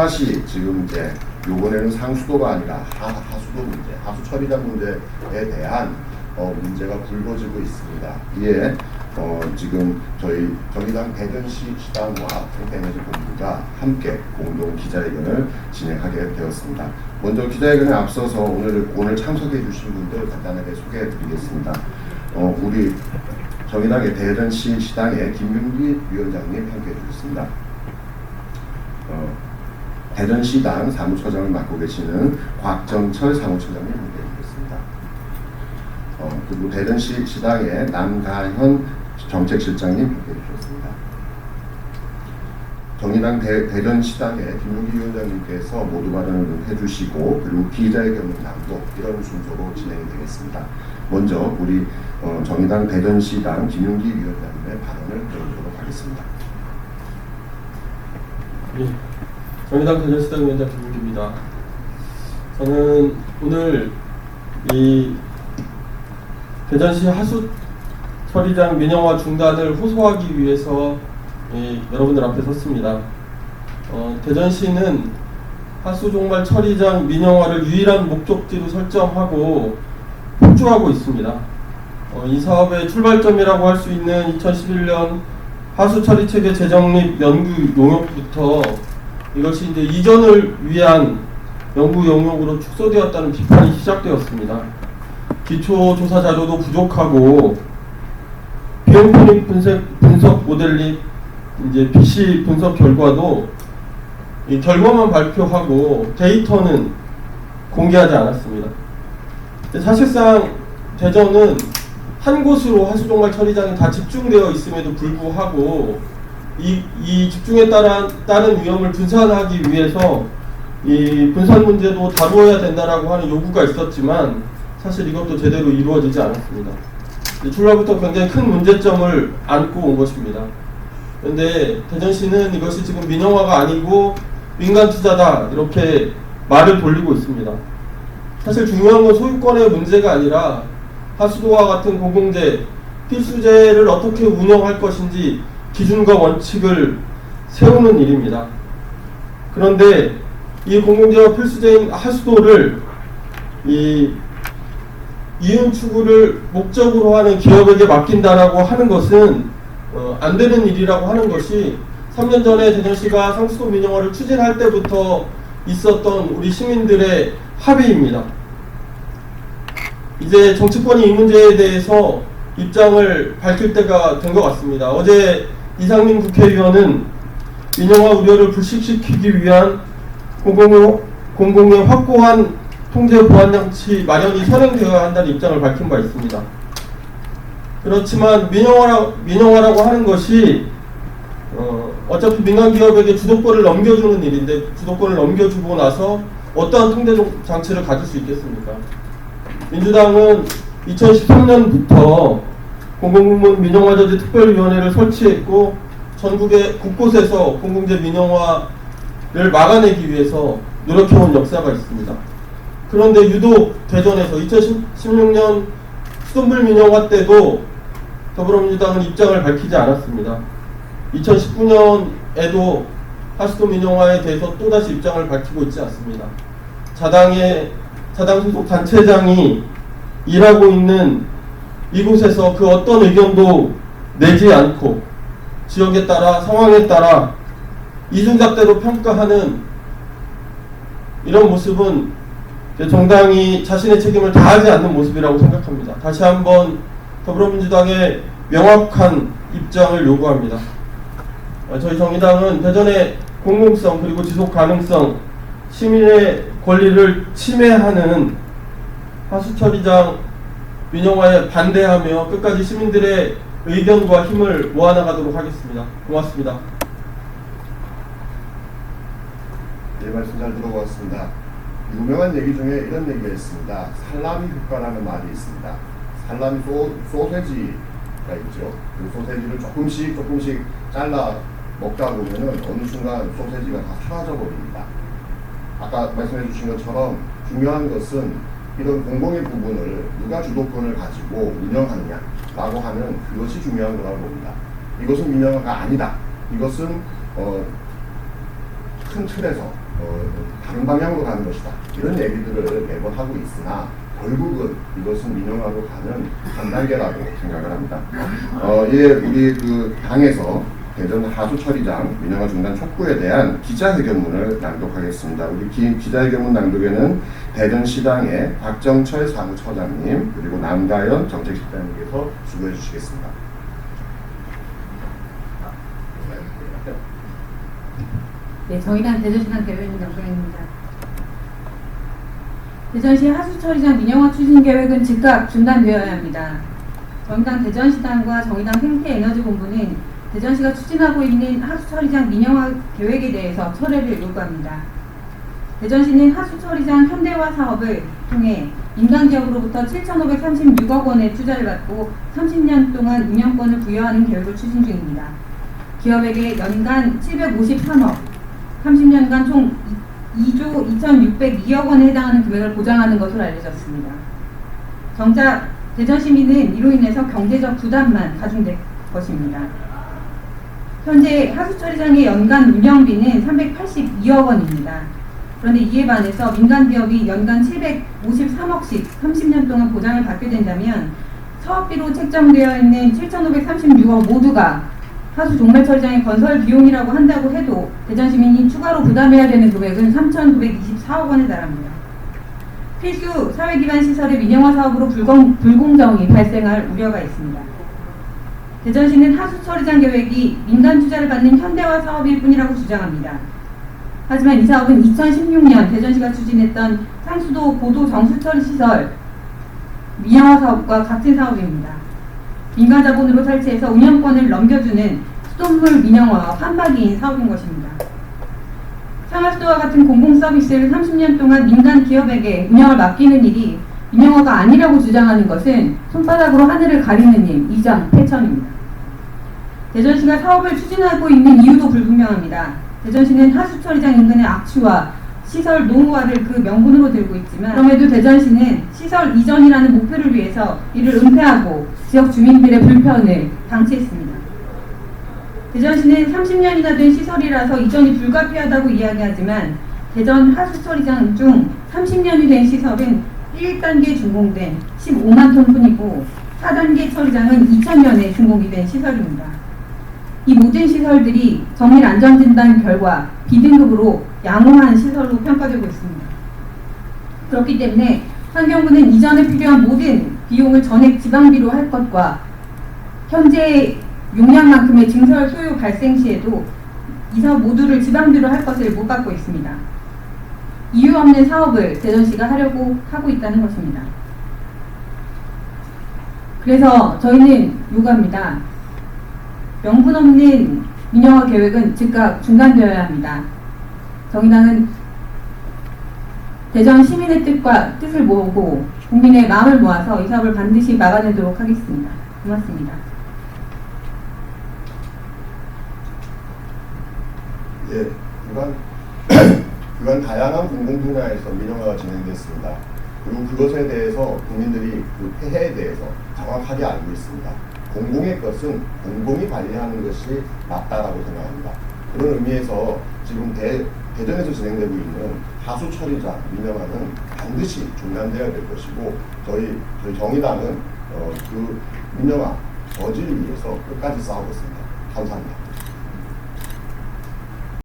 또다시 지금 이제 요번에는 상수도가 아니라 하수도 문제, 하수 처리장 문제에 대한 문제가 불거지고 있습니다. 이에 지금 저희 정의당 대전시 시당과 평택에너지 본부가 함께 공동 기자회견을 진행하게 되었습니다. 먼저 기자회견에 앞서서 오늘 참석해 주신 분들 간단하게 소개해 드리겠습니다. 우리 정의당의 대전시 시당의 김윤기 위원장님 함께 해주셨습니다. 대전시당 사무처장을 맡고 계시는 곽정철 사무처장님 함께 해주셨습니다. 그리고 대전시 시당의 남가현 정책실장님 함께 해주셨습니다. 정의당 대전시당의 김윤기 위원장님께서 모두 발언을 해주시고 그리고 기자회견 낭독 이런 순서로 진행이 되겠습니다. 먼저 우리 정의당 대전시당 김윤기 위원장님의 발언을 들어보도록 하겠습니다. 예, 정의당 대전시당 위원장 김윤기입니다. 저는 오늘 이 대전시 하수 처리장 민영화 중단을 호소하기 위해서 여러분들 앞에 섰습니다. 대전시는 하수 종말 처리장 민영화를 유일한 목적지로 설정하고 폭주하고 있습니다. 이 사업의 출발점이라고 할 수 있는 2011년 하수 처리 체계 재정립 연구 용역부터 이것이 이제 이전을 위한 연구 용역으로 축소되었다는 비판이 시작되었습니다. 기초 조사 자료도 부족하고 비용 편익 분석 모델링 이제 BC 분석 결과도 이 결과만 발표하고 데이터는 공개하지 않았습니다. 사실상 대전은 한 곳으로 하수종말 처리장이 다 집중되어 있음에도 불구하고 이 집중에 따른 위험을 분산하기 위해서 이 분산 문제도 다루어야 된다라고 하는 요구가 있었지만 사실 이것도 제대로 이루어지지 않았습니다. 출발부터 굉장히 큰 문제점을 안고 온 것입니다. 그런데 대전시는 이것이 지금 민영화가 아니고 민간 투자다 이렇게 말을 돌리고 있습니다. 사실 중요한 건 소유권의 문제가 아니라 하수도와 같은 공공재, 필수재를 어떻게 운영할 것인지 기준과 원칙을 세우는 일입니다. 그런데 이 공공재와 필수재인 하수도를 이윤 추구를 목적으로 하는 기업에게 맡긴다라고 하는 것은 안 되는 일이라고 하는 것이 3년 전에 대전시가 상수도 민영화를 추진할 때부터 있었던 우리 시민들의 합의입니다. 이제 정치권이 이 문제에 대해서 입장을 밝힐 때가 된 것 같습니다. 어제 이상민 국회의원은 민영화 우려를 불식시키기 위한 공공의 확고한 통제 보안 장치 마련이 선행되어야 한다는 입장을 밝힌 바 있습니다. 그렇지만 민영화라고 하는 것이 어차피 민간 기업에게 주도권을 넘겨주는 일인데 주도권을 넘겨주고 나서 어떠한 통제 장치를 가질 수 있겠습니까? 민주당은 2013년부터 공공부문 민영화저지 특별위원회를 설치했고 전국의 곳곳에서 공공재 민영화를 막아내기 위해서 노력해온 역사가 있습니다. 그런데 유독 대전에서 2016년 수돗물 민영화 때도 더불어민주당은 입장을 밝히지 않았습니다. 2019년에도 하수도 민영화에 대해서 또다시 입장을 밝히고 있지 않습니다. 자당 소속 단체장이 일하고 있는 이곳에서 그 어떤 의견도 내지 않고 지역에 따라 상황에 따라 이중잣대로 평가하는 이런 모습은 정당이 자신의 책임을 다하지 않는 모습이라고 생각합니다. 다시 한번 더불어민주당의 명확한 입장을 요구합니다. 저희 정의당은 대전의 공공성 그리고 지속 가능성, 시민의 권리를 침해하는 하수처리장 민영화에 반대하며 끝까지 시민들의 의견과 힘을 모아나가도록 하겠습니다. 고맙습니다. 네, 말씀 잘 들어보았습니다. 유명한 얘기 중에 이런 얘기가 있습니다. 살라미 효과라는 말이 있습니다. 살라미 소세지가 있죠. 그 소세지를 조금씩 잘라 먹다 보면은 어느 순간 소세지가 다 사라져 버립니다. 아까 말씀해 주신 것처럼 중요한 것은 이런 공공의 부분을 누가 주도권을 가지고 운영하느냐라고 하는 그것이 중요한 거라고 봅니다. 이것은 민영화가 아니다. 이것은 큰 틀에서 다른 방향으로 가는 것이다. 이런 얘기들을 매번 하고 있으나 결국은 이것은 민영화로 가는 한 단계라고 생각을 합니다. 예, 우리 그 당에서 대전 하수처리장 민영화 중단 촉구에 대한 기자회견문을 낭독하겠습니다. 우리 기자회견문 낭독에는 대전시당의 박정철 사무처장님 그리고 남가연 정책실장님께서 수고해 주시겠습니다. 네, 정의당 대전시당 대변인 정경입니다. 대전시 하수처리장 민영화 추진 계획은 즉각 중단되어야 합니다. 정의당 대전시당과 정의당 생태에너지본부는 대전시가 추진하고 있는 하수처리장 민영화 계획에 대해서 철회를 요구합니다. 대전시는 하수처리장 현대화 사업을 통해 민간기업으로부터 7,536억 원의 투자를 받고 30년 동안 운영권을 부여하는 계획을 추진 중입니다. 기업에게 연간 753억, 30년간 총 2조 2,602억 원에 해당하는 금액을 보장하는 것으로 알려졌습니다. 정작 대전시민은 이로 인해서 경제적 부담만 가중될 것입니다. 현재 하수처리장의 연간 운영비는 382억 원입니다. 그런데 이에 반해서 민간기업이 연간 753억씩 30년 동안 보장을 받게 된다면 사업비로 책정되어 있는 7,536억 모두가 하수 종말 처리장의 건설 비용이라고 한다고 해도 대전시민이 추가로 부담해야 되는 금액은 3,924억 원에 달합니다. 필수 사회기반 시설의 민영화 사업으로 불공정이 발생할 우려가 있습니다. 대전시는 하수 처리장 계획이 민간 투자를 받는 현대화 사업일 뿐이라고 주장합니다. 하지만 이 사업은 2016년 대전시가 추진했던 상수도 고도 정수처리 시설 민영화 사업과 같은 사업입니다. 민간 자본으로 설치해서 운영권을 넘겨주는 수돗물 민영화와 판박이인 사업인 것입니다. 상하수도와 같은 공공 서비스를 30년 동안 민간 기업에게 운영을 맡기는 일이 민영화가 아니라고 주장하는 것은 손바닥으로 하늘을 가리는 일, 이장패천입니다. 대전시가 사업을 추진하고 있는 이유도 불분명합니다. 대전시는 하수처리장 인근의 악취와 시설 노후화를 그 명분으로 들고 있지만 그럼에도 대전시는 시설 이전이라는 목표를 위해서 이를 은폐하고 지역 주민들의 불편을 방치했습니다. 대전시는 30년이나 된 시설이라서 이전이 불가피하다고 이야기하지만 대전 하수처리장 중 30년이 된 시설은 1단계 준공된 15만 톤 뿐이고 4단계 처리장은 2000년에 준공이 된 시설입니다. 이 모든 시설들이 정밀안전진단 결과 B등급으로 양호한 시설로 평가되고 있습니다. 그렇기 때문에 환경부는 이전에 필요한 모든 비용을 전액 지방비로 할 것과 현재 용량만큼의 증설 소요 발생 시에도 이 사업 모두를 지방비로 할 것을 못 받고 있습니다. 이유 없는 사업을 대전시가 하려고 하고 있다는 것입니다. 그래서 저희는 요구합니다. 명분 없는 민영화 계획은 즉각 중단되어야 합니다. 정의당은 대전 시민의 뜻을 모으고 국민의 마음을 모아서 이 사업을 반드시 막아내도록 하겠습니다. 고맙습니다. 예, 그간 다양한 공공 분야에서 민영화가 진행됐습니다. 그리고 그것에 대해서 국민들이 그 폐해에 대해서 정확하게 알고 있습니다. 공공의 것은 공공이 관리하는 것이 맞다라고 생각합니다. 그런 의미에서 지금 대전에서 진행되고 있는 하수 처리장 민영화는 반드시 중단되어야 될 것이고 저희 정의당은 그 민영화 저지를 위해서 끝까지 싸우겠습니다. 감사합니다.